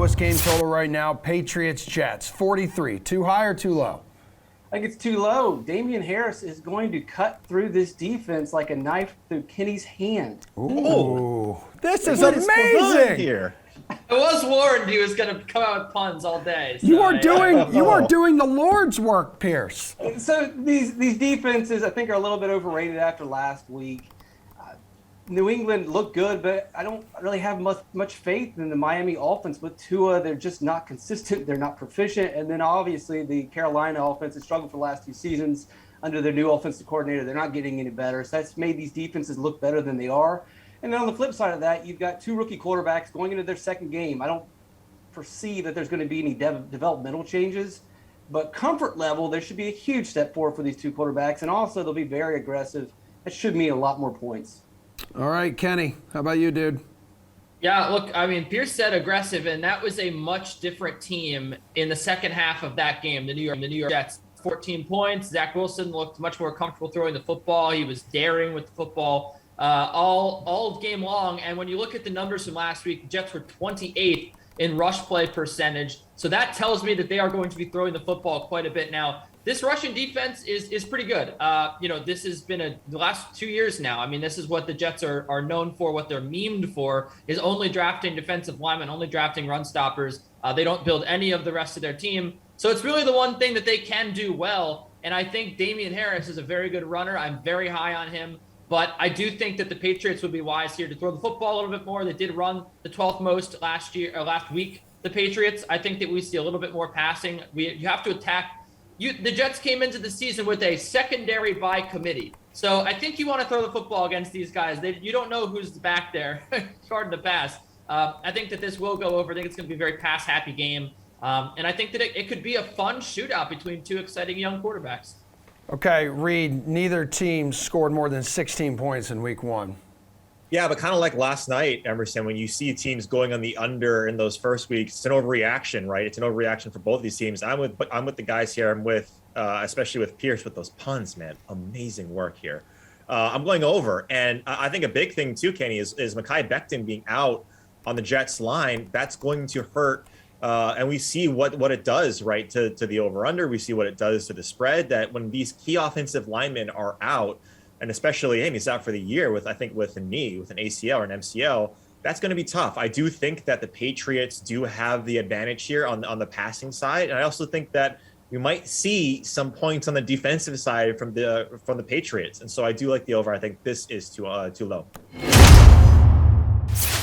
lowest game total right now, Patriots-Jets, 43. Too high or too low? I think it's too low. Damian Harris is going to cut through this defense like a knife through Kenny's hand. Ooh, this is amazing. Here. I was warned he was going to come out with puns all day. So You are doing the Lord's work, Pearce. So these defenses, I think, are a little bit overrated after last week. New England looked good, but I don't really have much faith in the Miami offense with Tua. They're just not consistent. They're not proficient. And then obviously the Carolina offense has struggled for the last 2 seasons under their new offensive coordinator. They're not getting any better. So that's made these defenses look better than they are. And then on the flip side of that, you've got 2 rookie quarterbacks going into their second game. I don't foresee that there's going to be any developmental changes. But comfort level, there should be a huge step forward for these 2 quarterbacks. And also they'll be very aggressive. That should mean a lot more points. All right, Kenny, how about you, dude? Yeah, look, I mean, Pearce said aggressive, and that was a much different team in the second half of that game. The New York Jets, 14 points. Zach Wilson looked much more comfortable throwing the football. He was daring with the football all game long. And when you look at the numbers from last week, the Jets were 28th in rush play percentage. So that tells me that they are going to be throwing the football quite a bit now. This Russian defense is pretty good. This has been the last 2 years now. I mean, this is what the Jets are known for, what they're memed for, is only drafting defensive linemen, only drafting run stoppers. They don't build any of the rest of their team. So it's really the one thing that they can do well. And I think Damian Harris is a very good runner. I'm very high on him. But I do think that the Patriots would be wise here to throw the football a little bit more. They did run the 12th most last week, the Patriots. I think that we see a little bit more passing. You have to attack. The Jets came into the season with a secondary bye committee. So I think you want to throw the football against these guys. You don't know who's back there starting to pass. I think that this will go over. I think it's going to be a very pass-happy game. And I think that it could be a fun shootout between 2 exciting young quarterbacks. Okay, Reid, neither team scored more than 16 points in week 1. Yeah, but kind of like last night, Emerson, when you see teams going on the under in those first weeks, it's an overreaction, right? It's an overreaction for both these teams. I'm with the guys here. I'm with, especially with Pearce with those puns, man. Amazing work here. I'm going over. And I think a big thing too, Kenny, is Mekhi Becton being out on the Jets line. That's going to hurt. And we see what it does, right, to the over-under. We see what it does to the spread, that when these key offensive linemen are out, and especially he's out for the year with a knee, with an ACL or an MCL, that's going to be tough. I do think that the Patriots do have the advantage here on the passing side. And I also think that we might see some points on the defensive side from the Patriots. And so I do like the over. I think this is too low.